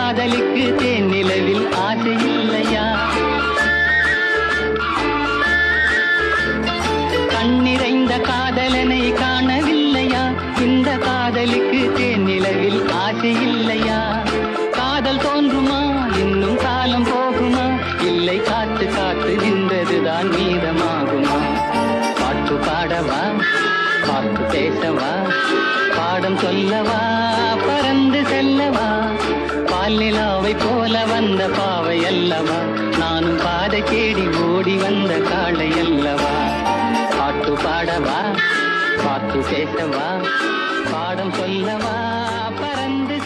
காதலிக்கு தேன் நிலவில் ஆசை இல்லையா? கண்ணிறைந்த காதலனை காணவில்லையா? இந்த காதலிக்கு தேன் நிலவில் ஆசை இல்லையா? காதல் தோன்றுமா? இன்னும் காலம் போகுமா? இல்லை, காத்து காத்து நின்றதுதான் மீதமாகுமா? பாட்டு பாடவா, பாட்டு பேசவா, பாடம் சொல்லவா, பறந்து செல்லவா? பால் நிலாவை போல வந்த பாவை அல்லவா? நானும் பாதை தேடி ஓடி வந்த காளை அல்லவா? பாட்டு பாடவா, பாட்டு பேசவா, பாடம் சொல்லவா, பறந்து